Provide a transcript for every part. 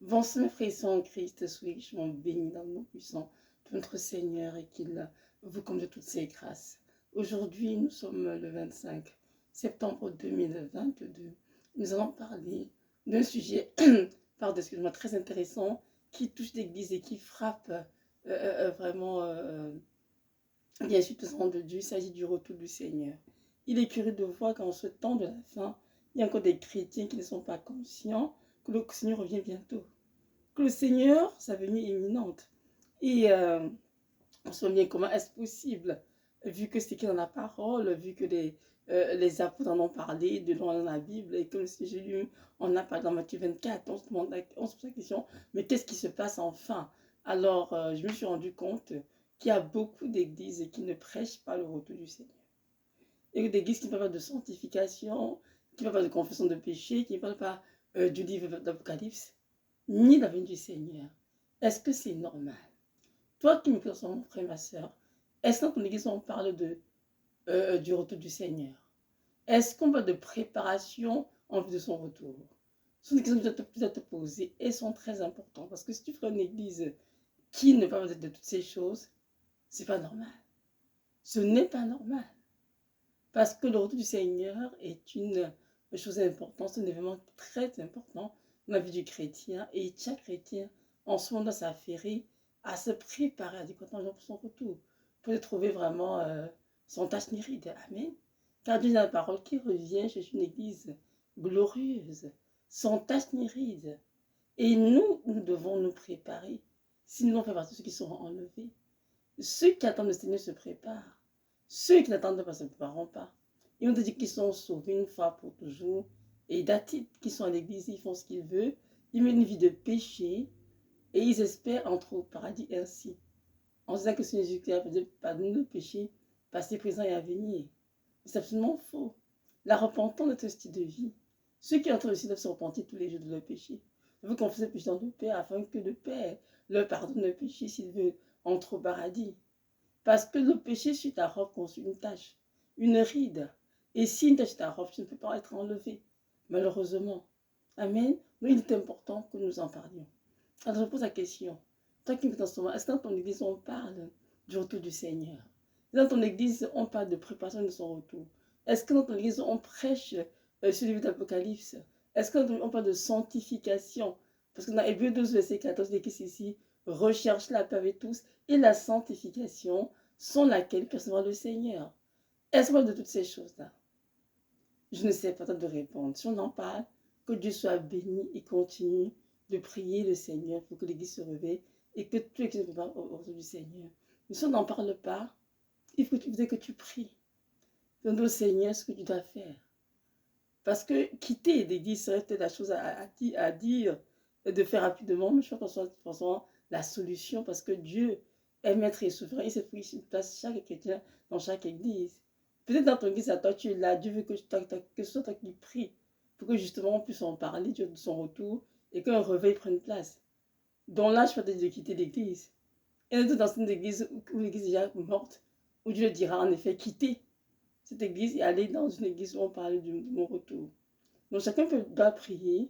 Bonsoir mes frères et sœurs en Christ, soyez richement bénis dans le nom puissant de notre Seigneur et qu'il vous comble de toutes ses grâces. Aujourd'hui, nous sommes le 25 septembre 2022. Nous allons parler d'un sujet pardon, excuse-moi, très intéressant qui touche l'Église et qui frappe vraiment bien sûr tout de Dieu. Il s'agit du retour du Seigneur. Il est curieux de voir qu'en ce temps de la fin, il y a encore des chrétiens qui ne sont pas conscients que le Seigneur revient bientôt. Que le Seigneur, sa venue est imminente. Et on se demande bien comment est-ce possible, vu que c'est écrit dans la parole, vu que les apôtres en ont parlé de loin dans la Bible et que le Seigneur en a parlé dans Matthieu 24, on se pose la question, mais qu'est-ce qui se passe enfin? Alors, je me suis rendu compte qu'il y a beaucoup d'églises qui ne prêchent pas le retour du Seigneur. Et d'églises qui ne parlent pas de sanctification, qui ne parlent pas de confession de péché, qui ne parlent pas du livre d'Apocalypse, ni de la venue du Seigneur. Est-ce que c'est normal? Toi qui me connais, mon frère, ma soeur, est-ce que dans ton église on parle du retour du Seigneur? Est-ce qu'on parle de préparation en vue de son retour? Ce sont des questions que tu dois te poser et sont très importantes parce que si tu ferais une église qui ne parle pas de toutes ces choses, c'est pas normal. Ce n'est pas normal. Parce que le retour du Seigneur est une chose importante, c'est un événement très important dans la vie du chrétien. Et chaque chrétien, en ce moment, doit s'affairer à se préparer adéquatement pour son retour, pour le trouver vraiment sans tache ni ride. Amen. Car Dieu a la parole qui revient chez une église glorieuse, sans tache ni ride. Et nous devons nous préparer. Si nous on fait partie de ceux qui seront enlevés, ceux qui attendent le Seigneur se préparent. Ceux qui n'attendent pas ne se prépareront pas. Ils ont dit qu'ils sont sauvés une fois pour toujours. Et d'attitude qui sont à l'église, ils font ce qu'ils veulent. Ils mènent une vie de péché. Et ils espèrent entrer au paradis ainsi. En disant que c'est Jésus-Christ a fait pardonner le péché, passé, présent et à venir. C'est absolument faux. La repentance est un style de vie. Ceux qui entrent aussi doivent se repentir tous les jours de leur péché. Ils veulent confesser le péché dans le Père afin que le Père leur pardonne le péché s'ils veulent entrer au paradis. Parce que le péché sur ta robe constitue une tache, une ride. Et si une tache sur ta robe, tu ne peux pas être enlevé, malheureusement. Amen. Mais il est important que nous en parlions. Alors je pose la question. Toi qui me en ce moment, est-ce que dans ton église on parle du retour du Seigneur? Dans ton église on parle de préparation de son retour? Est-ce que dans ton église on prêche sur le livre d'Apocalypse? Est-ce qu'on parle de sanctification? Parce que dans Hébreux 12, verset 14, il est ici, recherche la paix avec tous et la sanctification sans laquelle percevra le Seigneur. Est-ce qu'on parle de toutes ces choses-là? Je ne sais pas de répondre. Si on en parle, que Dieu soit béni et continue de prier le Seigneur pour que l'Église se réveille et que tous les qui se préparent au retour du Seigneur. Mais si on n'en parle pas, il faut que tu pries. Demande au Seigneur ce que tu dois faire. Parce que quitter l'Église serait peut-être la chose à dire et de faire rapidement, mais je pense que ce soit la solution parce que Dieu est maître et souverain. Il s'est pris une place chaque chrétien dans chaque église. Peut-être dans ton église, à toi, tu es là. Dieu veut que ce soit toi qui pries pour que justement on puisse en parler de son retour et qu'un réveil prenne place. Donc là, je peux te dire de quitter l'église. Et dans une église où l'église est déjà morte, où Dieu dira en effet quitter cette église et aller dans une église où on parle de mon retour. Donc chacun doit prier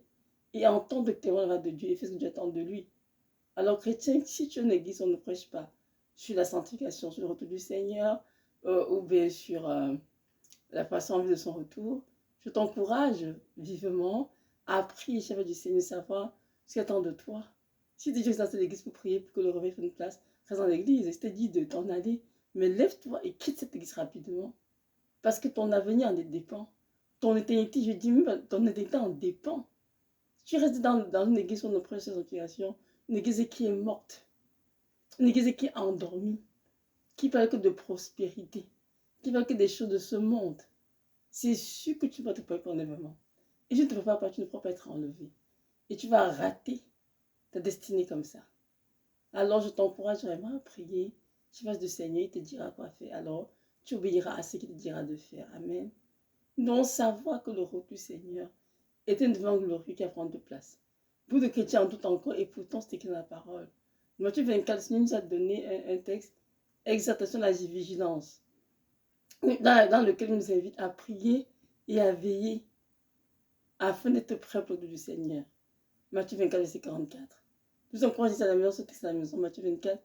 et entendre le témoin de Dieu et faire ce que Dieu attend de lui. Alors chrétien, si tu es une église, on ne prêche pas sur la sanctification, sur le retour du Seigneur, ou bien sur la façon de son retour, je t'encourage vivement à prier, chef du Seigneur, savoir ce qu'il attend de toi. Si tu es dans cette église pour prier, pour que le réveil prenne place, reste dans l'église. Je t'ai dit de t'en aller, mais lève-toi et quitte cette église rapidement. Parce que ton avenir en dépend. Ton éternité, je dis même, ton éternité en dépend. Si tu restes dans une église où on prêche cette sanctification, une église qui est morte, une église qui est endormie, qui parle que de prospérité, qui parle que des choses de ce monde, c'est sûr que tu vas te préparer pour l'enlèvement. Et je ne te prépare pas, tu ne pourras pas être enlevé. Et tu vas rater ta destinée comme ça. Alors je t'encourage vraiment à prier. Tu fasses du Seigneur, il te dira quoi faire. Alors tu obéiras à ce qu'il te dira de faire. Amen. Donc savoir que le retour du Seigneur est un événement glorieux qui va prendre de place. Beaucoup de chrétiens en doutent encore et pourtant c'est écrit dans la parole. Matthieu 24 nous a donné un texte, exhortation à la vigilance, dans lequel il nous invite à prier et à veiller afin d'être prêt pour le du Seigneur. Matthieu 24, verset 44. Nous encourageons à la maison, ce texte à la maison, Matthieu 24.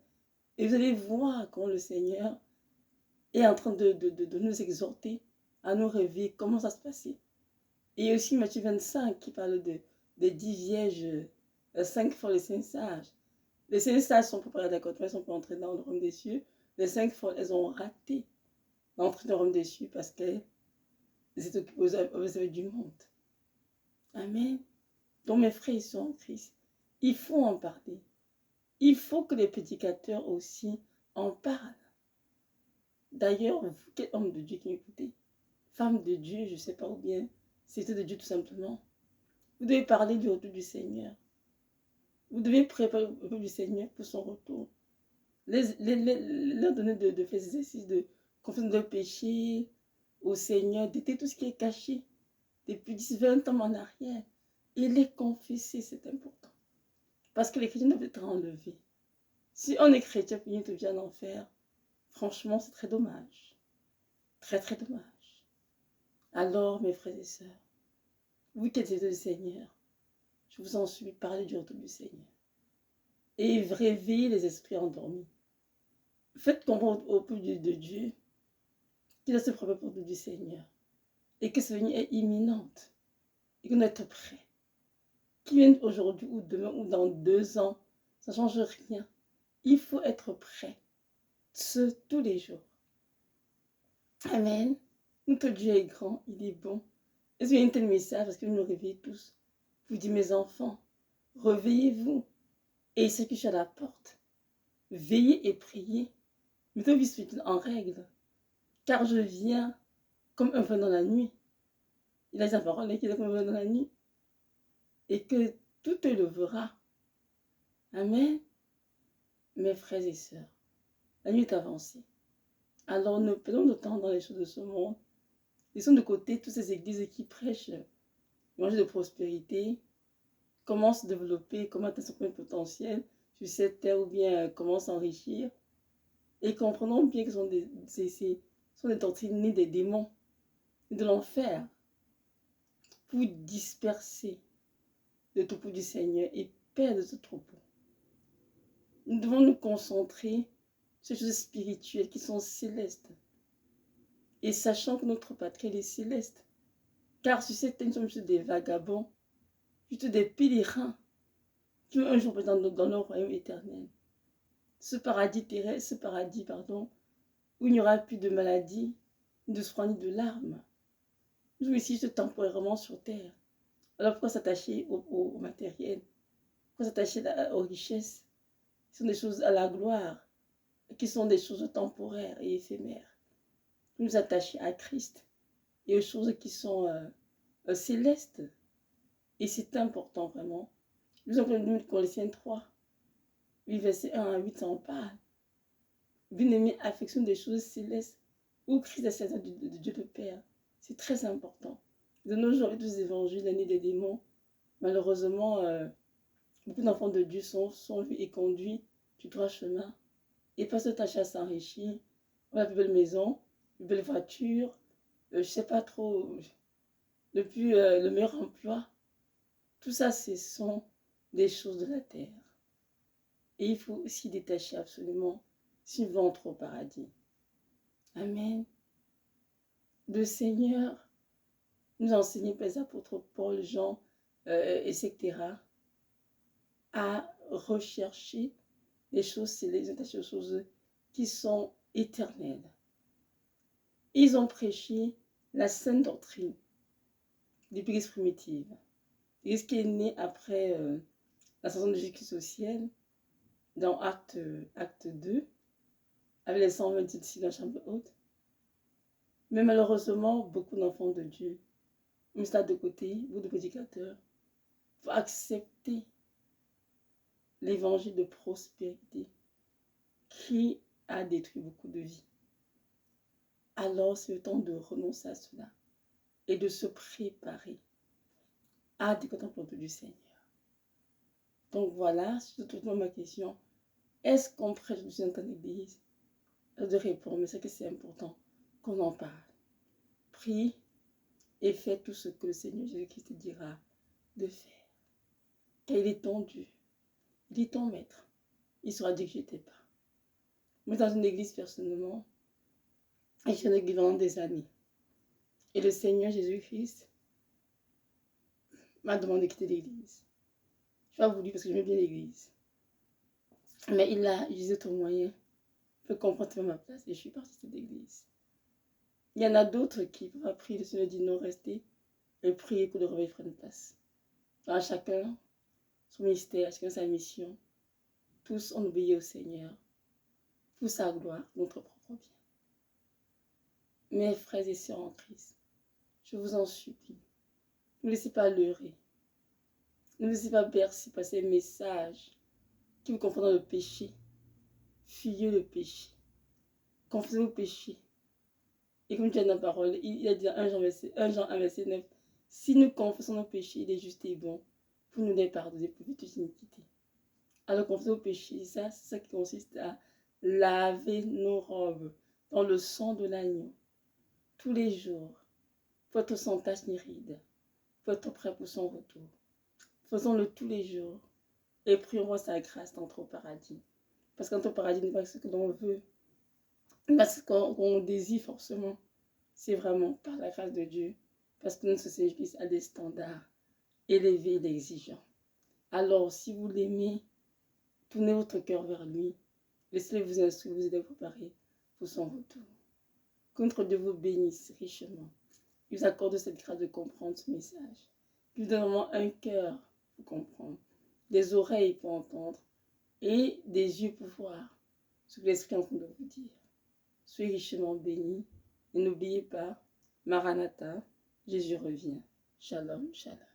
Et vous allez voir comment le Seigneur est en train de nous exhorter à nous réveiller, comment ça se passait. Et aussi Matthieu 25 qui parle des 10 vierges, 5 folles et 5 sages. Les 5 sages sont préparés d'accord, elles sont pas entrées dans le royaume des cieux. Les 5 folles, elles ont raté l'entrée dans le royaume des cieux parce qu'elles étaient occupées aux œuvres du monde. Amen. Donc mes frères et sœurs en Christ, il faut en parler. Il faut que les prédicateurs aussi en parlent. D'ailleurs, vous, quel homme de Dieu qui m'écoutez, femme de Dieu, je ne sais pas où bien, c'était de Dieu tout simplement. Vous devez parler du retour du Seigneur. Vous devez préparer le retour du Seigneur pour son retour. Leur donner de faire des exercices de confession de péché au Seigneur, d'éteindre tout ce qui est caché depuis 10-20 ans en arrière. Et les confesser, c'est important. Parce que les chrétiens doivent être enlevés. Si on est chrétien puis on devient en enfer, franchement, c'est très dommage. Très, très dommage. Alors, mes frères et sœurs, vous qui êtes du Seigneur, je vous en supplie, parlez du retour du Seigneur. Et réveillez les esprits endormis. Faites comprendre au peuple de Dieu qu'il doit se préparer pour le retour du Seigneur. Et que ce venue est imminente. Et qu'on doit être prêt. Qu'il vienne aujourd'hui ou demain ou dans 2 ans, ça ne change rien. Il faut être prêt. Tous les jours. Amen. Notre Dieu est grand, il est bon. Est-ce qu'il y a un tel message parce que vous nous réveillez tous? Vous dites, mes enfants, réveillez-vous et ceux qui sont à la porte, veillez et priez. Mettez vos vies spirituelles en règle, car je viens comme un vent dans la nuit. Il a sa parole qui est comme un vent dans la nuit et que tout te levera. Amen. Mes frères et sœurs, la nuit est avancée. Alors ne perdons de temps dans les choses de ce monde. Laissons de côté toutes ces églises qui prêchent l'évangile de prospérité, comment se développer, comment atteindre son plein potentiel sur cette terre ou bien comment s'enrichir. Et comprenons bien que ce sont des doctrines nées des démons et de l'enfer pour disperser le troupeau du Seigneur et perdre ce troupeau. Nous devons nous concentrer sur ces choses spirituelles qui sont célestes. Et sachant que notre patrie est céleste. Car sur cette terre, nous sommes juste des vagabonds, juste des pèlerins qui vont un jour dans le royaume éternel. Ce paradis terrestre, où il n'y aura plus de maladie, ni de soins, ni de larmes. Nous sommes ici juste temporairement sur terre. Alors pourquoi s'attacher au matériel? Pourquoi s'attacher aux richesses? Ce sont des choses à la gloire, qui sont des choses temporaires et éphémères. Nous attacher à Christ et aux choses qui sont célestes. Et c'est important vraiment. Nous avons Colossiens 3, 8, verset 1 à 8, ça en parle. Bien-aimé, affection des choses célestes, où Christ est Seigneur de Dieu le Père. C'est très important. De nos jours, avec tous les évangiles, l'année des démons, malheureusement, beaucoup d'enfants de Dieu sont vus et conduits du droit chemin et passent le temps à s'enrichir. On a une belle maison, une belle voiture, je ne sais pas trop, le meilleur emploi. Tout ça, ce sont des choses de la terre. Et il faut s'y détacher absolument si on veut entrer au paradis. Amen. Le Seigneur nous a enseigné par les apôtres Paul, Jean, etc. à rechercher les choses célestes, les choses qui sont éternelles. Ils ont prêché la sainte doctrine de l'Église primitive. L'Église qui est née après l'ascension de Jésus-Christ au ciel, dans acte 2, avec les 120 ici dans la chambre haute. Mais malheureusement, beaucoup d'enfants de Dieu, mis ça de côté, beaucoup de prédicateurs, pour accepter l'évangile de prospérité qui a détruit beaucoup de vies. Alors c'est le temps de renoncer à cela et de se préparer à des contemplants du Seigneur. Donc voilà, c'est toute ma question. Est-ce qu'on prêche dans l'église? De répondre, mais c'est que c'est important qu'on en parle. Prie et fais tout ce que le Seigneur Jésus-Christ te dira de faire. car il est ton Dieu, il est ton maître. Il saura dire que je n'étais pas. Moi, dans une église, personnellement, et je suis en église pendant des années. Et le Seigneur Jésus-Christ m'a demandé de quitter l'église. Je n'ai pas voulu parce que j'aimais bien l'église. Mais il a utilisé ton moyen pour comprendre ma place et je suis partie de cette église. Il y en a d'autres qui peuvent prier, le Seigneur dit non, restez et prier pour le réveil prendre place. Alors, chacun son ministère, chacun sa mission. Tous on obéit au Seigneur pour sa gloire, notre propre bien. Mes frères et sœurs en Christ, je vous en supplie, ne laissez pas leurrer. Ne laissez pas bercer par ces messages qui vous confondent dans le péché. Fuyez le péché. Confessez vos péchés. Et comme tu as dans la parole, il a dit dans 1 Jean 1, verset 9, si nous confessons nos péchés, il est juste et bon pour nous les pardonner pour toute iniquité. Alors confesser vos péchés, c'est ça qui consiste à laver nos robes dans le sang de l'agneau tous les jours pour être sans tache ni ride, pour être prêt pour son retour. Faisons-le tous les jours et prions sa grâce d'entrer au paradis. Parce qu'entrer au paradis n'est pas ce que l'on veut, pas ce qu'on désire forcément. C'est vraiment par la grâce de Dieu, parce que notre société a des standards élevés et exigeants. Alors, si vous l'aimez, tournez votre cœur vers lui. Laissez-le vous instruire, vous aider à préparer pour son retour. Que notre Dieu vous bénisse richement. Il vous accorde cette grâce de comprendre ce message. Il vous donne vraiment un cœur pour comprendre, des oreilles pour entendre et des yeux pour voir ce que l'Esprit est en train de vous dire. Soyez richement bénis et n'oubliez pas, Maranatha, Jésus revient. Shalom, shalom.